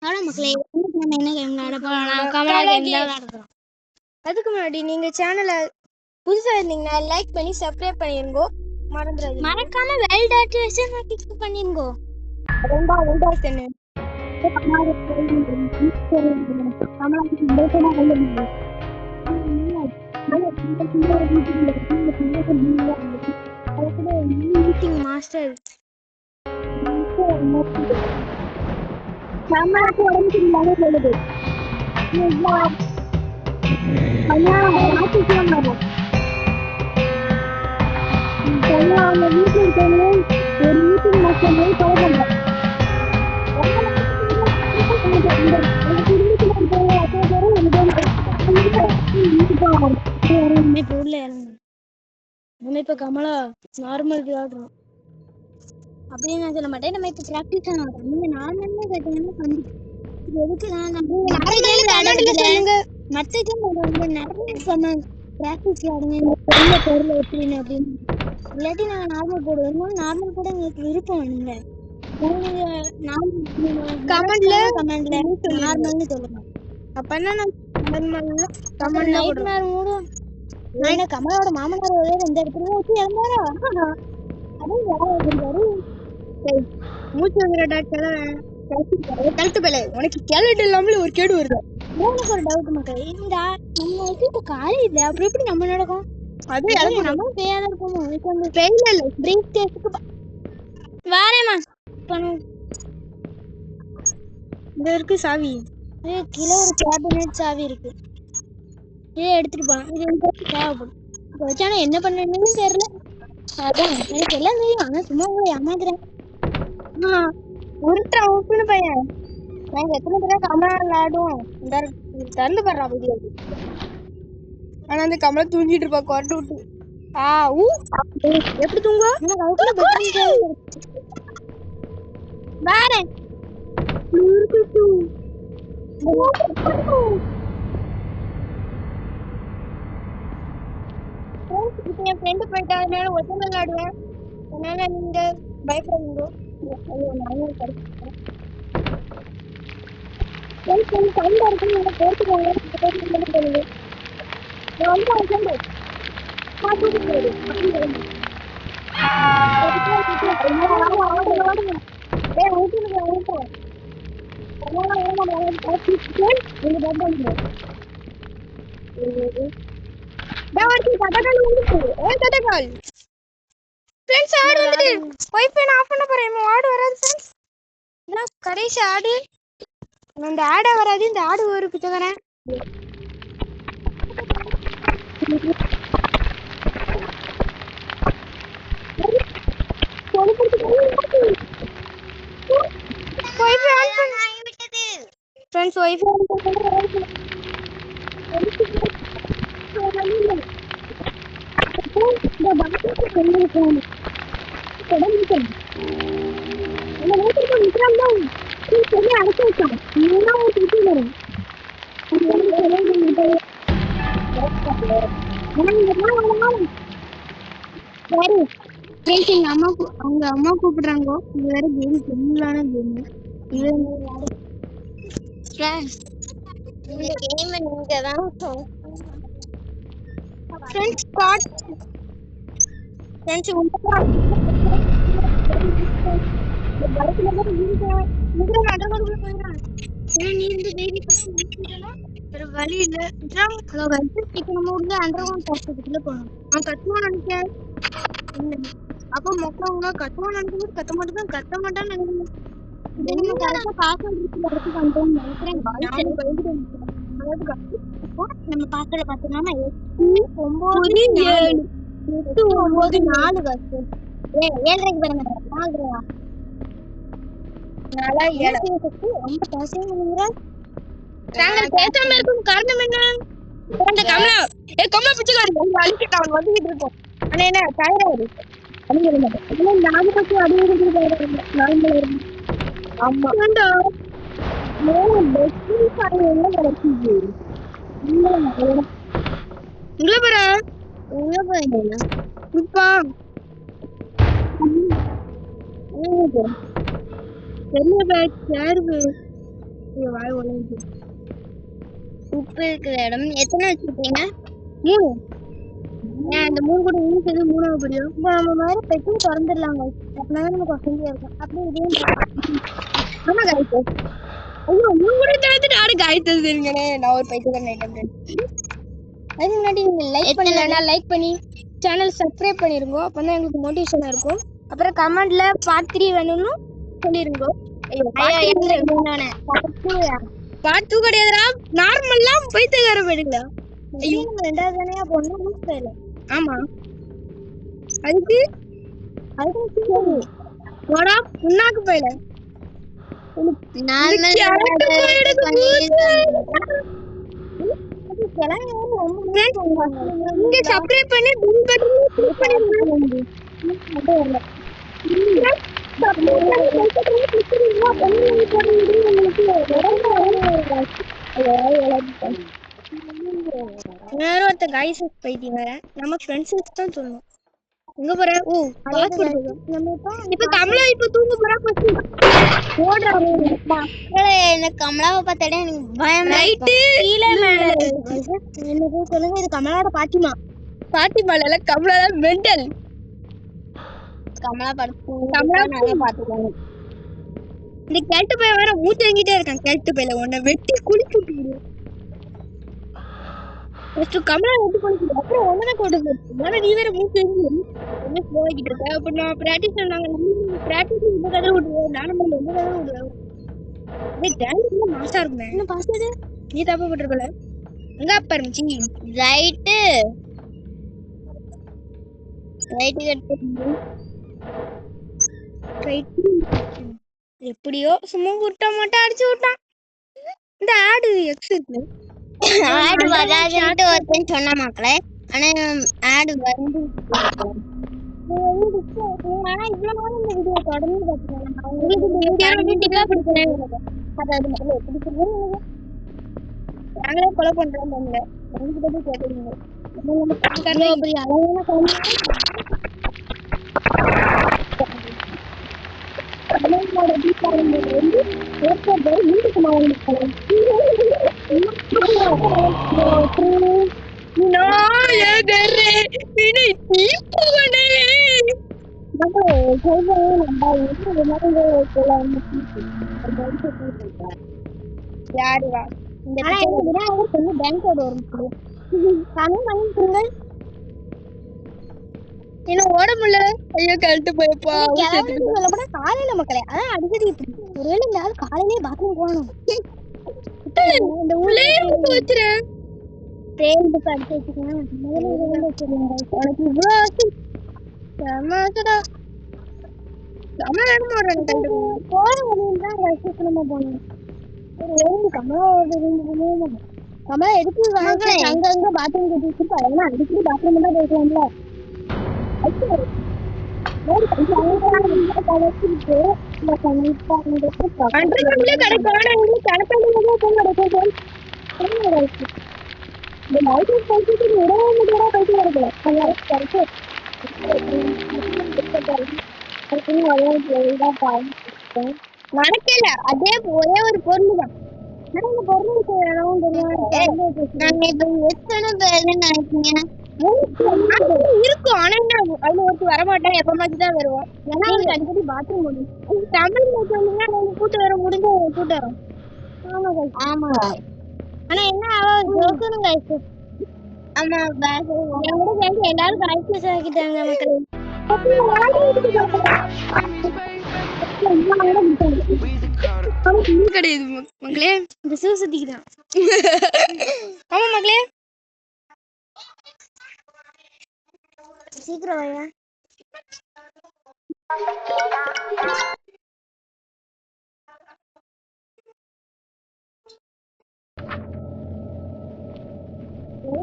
Hello மக்களே, இன்னைக்கு நம்ம என்ன கேம் விளையாட போறோம்? கமலா கேம் தான் விளையாட போறோம். அதுக்கு முன்னாடி நீங்க சேனலை புதுசா இருந்தீங்கன்னா லைக் பண்ணி சப்ஸ்கிரைப் பண்ணிருங்கோ. மறக்காம பெல் நோட்டிஃபிகேஷன் கிளிக் பண்ணிருங்கோ. ரெண்டா சென்னு மாஸ்டர் இப்ப கமலா நார்மல் விளையாடுறோம் அப்படின்னு நான் சொல்ல மாட்டேன். நம்ம இப்ப பிராக்டிஸ் ஆனோம். நீங்க நார்மலா கேட்டீங்கன்னா எதுக்கு மற்ற நிறைய சொன்னாங்க பிராக்டிஸ் ஆடுங்க பொருள் எப்படின்னு அப்படின்னு. இல்லாட்டி நாங்க நார்மல் போடுவோம். நார்மல் கூட எங்களுக்கு விருப்பம் இல்லை. கமெண்ட்ல நார்மல்னு சொல்லுங்க. அப்பனா நான் கமலோட மாமனார் ஒரே இந்த இடத்துல வச்சு இறந்தாரா? மூச்சு கழுத்து பேல உனக்கு கேலட் இல்லாமல் ஒரு கேடு வருது. எனக்கு ஒரு டவுட் மக்கள், இந்த நம்ம வந்து இப்ப காலி இல்லை, அப்புறம் எப்படி நம்ம நடக்கும்? அது நம்ம பேயா இருக்குமோ? வேறேமா இந்த இருக்கு சாவி. கீழே ஒரு கேபினெட் சாவி இருக்கு. இதை எடுத்துட்டு போனோம். இது தேவைப்படும். வச்சானா என்ன பண்ணணும்னு தெரியல. அதான் எனக்கு எல்லாம் தெரியும். ஆனா சும்மா உங்களை ஏமாத்துறேன். உருட்டுற உப்புன்னு பையன். நாங்க எத்தனை பேரா கமலா விளையாடுவோம். திறந்து பாடுறா வீடியோ. ஆனா அந்த கமலா தூங்கிட்டு இருப்பா கொரட்டு விட்டு. எப்படி தூங்க வேற என் ஃப்ரெண்டு போயிட்டா, அதனால ஒருத்தன் விளையாடுவேன். அதனால நீங்க பயப்படுவீங்க. கடைசி ஆடு இந்த ஆடை வராது. இந்த ஆடு ஒரு பிச்சைக்காரன். அவங்க அம்மா கூப்பிடுறாங்க. இது வேற கேம் தெரியலான கேம். வழி இல்ல. நம்ம உள்ள அண்டர்கிரவுண்ட் போஸ்ட்டுக்குள்ள போகணும். நான் கத்துவான்னு நினைச்சேன். அப்ப மொத்தவங்க கத்துவான்னு நினைக்கும் கத்த மாட்டேன். கத்த மாட்டான்னு நினைக்கிறேன். நம்ம பாஸ்வேர்ட பாத்தோம்னா 89784 காசு. 7:30 பாருங்க. 4 ரொம்ப காசையும் பண்ணுங்க. நாங்கள் பேசாம இருக்கும் காரணம் என்ன? இந்த கமலா கமலா பிச்சைக்காரி அழிச்சிட்டு அவன் வந்துகிட்டு இருக்கோம். ஆனா என்ன தயாராரு நாலு பக்கம் அடிக்கிறது. ஆமா வாய் ஒழுங்கு உப்பு இருக்கிற இடம் எத்தனை வச்சிருக்கீங்க? 3. ஏன் இந்த 3 கூட இன்னும் சேர்ந்து 3ஆவது படியும்? இப்போ நம்ம மாதிரி பெட்டும் திறந்துடலாங்க. அப்படின்னா நமக்கு வசதியா இருக்கும். அப்படியே இதையும் ஆமா காய்த்து. ஐயோ 3 கூட சேர்த்து நானும் காய்த்து சரிங்கண்ணே. நான் ஒரு பைத்தியக்காரன் ஐட்டம். அதுக்கு முன்னாடி நீங்கள் லைக் பண்ணலன்னா லைக் பண்ணி சேனல் சப்ஸ்கிரைப் பண்ணிருங்க. அப்போ தான் எங்களுக்கு மோட்டிவேஷனாக இருக்கும். அப்புறம் கமெண்ட்ல பார்ட் 3 வேணும்னு சொல்லிருங்க. பார்ட் 2 கிடையாதுடா. நார்மல்லாம் பைத்தியக்காரன் போயிடுங்களா? ஐயோ 2வது தானே பொண்ணு லூஸ் போயில. ஆமா அதுக்கு போடா புண்ணாக்கு போயில. இங்க சப்ஸ்கிரைப் பண்ணி பில் பட்டன் கிளிக் பண்ணிருங்க. வேற ஒருத்த கைஸ் பைத்தியம் வேற. நம்ம ஃப்ரெண்ட்ஸுக்கு தான் சொல்லணும். எங்க போற? ஓ பாஸ்போர்ட். இப்ப கமலா இப்ப தூங்க போறா. ஓடுறாரு. எனக்கு கமலாவை பார்த்தாலே எனக்கு பயம். ரைட்டு கீழே மேல எனக்கு சொல்லுங்க, இது கமலாவோட பாட்டிமா. பாட்டிமால கமலா மெண்டல். கமலா படுத்து கமலா நல்லா பாத்துக்கோங்க. இந்த கேட்டு பையன் வேற மூச்சங்கிட்டே இருக்கான். கேட்டு பையில உன்னை வெட்டி குளிச்சு விட்டுருவோம். ஃபர்ஸ்ட் கமலா வெட்டி குளிச்சு அப்புறம் உடனே கொண்டு போய் நீ வேற மூச்சு என்ன போய்கிட்டு இருக்க. அப்ப நான் பிராக்டிஸ் பண்ணாங்க. பிராக்டிஸ் இந்த கதை விடுவோம். நானும் எந்த கதை விடுவேன். டான்ஸ் மாசா இருக்குமே. என்ன பாஸ்வேர்டு? நீ தப்பு போட்டுருக்கல. எங்க அப்பா இருந்துச்சு? ரைட்டு கட்டு. எப்படியோ சும்மா விட்டா மட்டும் அடிச்சு விட்டான். இந்த ஆடு எக்ஸிட்ல ஆடு வராதுன்னு ஒருத்தன் சொன்ன மக்களே. ஆனா ஆடு வந்து ஆனா இவ்வளவு நாள் இந்த வீடியோ தொடர்ந்து பார்த்துக்கலாம். உங்களுக்கு இந்த வீடியோ கண்டிப்பா பிடிக்கும். அதாவது முதல்ல எப்படி சொல்லுங்க, நாங்களே கொலை பண்றோம். பாருங்க எனக்கு பத்தி கேட்டீங்க. அப்படி அழகான குழந்தை யாருவா பேங்கோட வரும் இன்னும் ஓட முடியல. ஐயோ கழட்டு போயப்பா. காலையில மக்களே அதான் அடிக்கடி இப்படி ஒருவேளை இந்த ஆள் காலையிலேயே பாத்ரூம் போகணும். இந்த உள்ளே வச்சுறேன். ட்ரெயின் புக் அடிச்சு வச்சுக்கோங்க. உனக்கு இவ்வளோ ஆசை சமாசடா. போற வழியில் தான் ரசிக்கணுமா போனோம். கமலா எதுக்கு அங்கங்க பாத்ரூம் கட்டி வச்சிருப்பா. அதெல்லாம் அடிக்கடி பாத்ரூம் தான் போய்க்கலாம்ல. நடக்கல. அதே ஒரே ஒரு பொருள் தான். இருக்கும். ஆனா என்ன அதுல ஒருத்தர் வரமாட்டேன். எப்ப மாதிரிதான் வருவோம். ஏன்னா அடிக்கடி பாத்ரூம் போகணும். தமிழ் கூட்டு வர முடிஞ்ச கூட்டு வரோம். ஆமா ஆனா என்ன ஜோக்கனுங்க. ஆமா என்னோட சேர்ந்து எல்லாரும் காய்ச்சி ஆக்கிட்டாங்க மக்கள். கிடையாது மக்களே. இந்த சிவசக்திக்கு தான். ஆமா மக்களே சீக்கிரம் வாயா.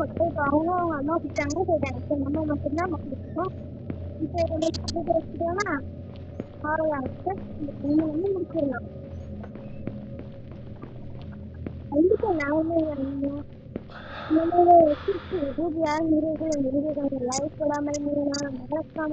மக்கள் அவங்க அம்மா கிட்டாங்க கேட்டாங்க. நம்ம மட்டும்தான் மக்களுக்கும் இப்போ வச்சுட்டோம்னா வந்து முடிச்சிடலாம். கண்டிப்பா நானுமே லைஃப் போடாமல் மறக்காம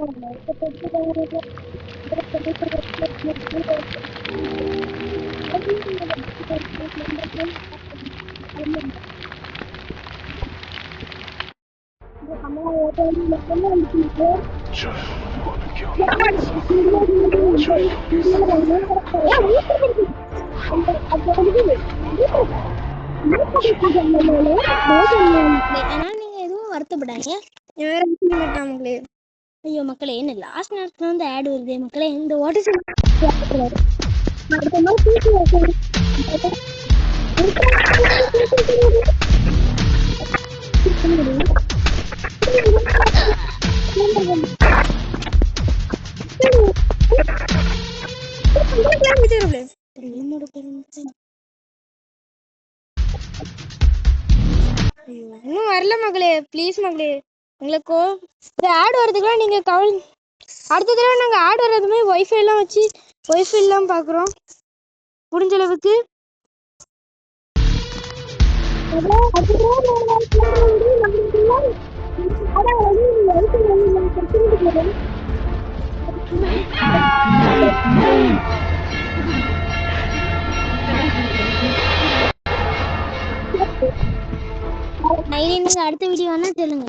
ஆனா நீங்க எதுவும் வருத்தப்படாதீங்க. மக்களே. ஐயோ மக்களே, என்ன லாஸ்ட் நேரத்துல வந்து ஆட் வருது மக்களே. இந்த வாட்டர் இன்னும் வரல மகளே, ப்ளீஸ் மகளே. உங்களுக்கு இந்த ஆட் வரதுக்குலாம் நீங்க அடுத்த தடவை நாங்க ஆட் வர்றதுமே ஒய்ஃபை எல்லாம் வச்சு ஒய்ஃபை எல்லாம் பாக்குறோம் முடிஞ்ச அளவுக்கு. நீங்க அடுத்த வீடியோ வேணா சொல்லுங்க.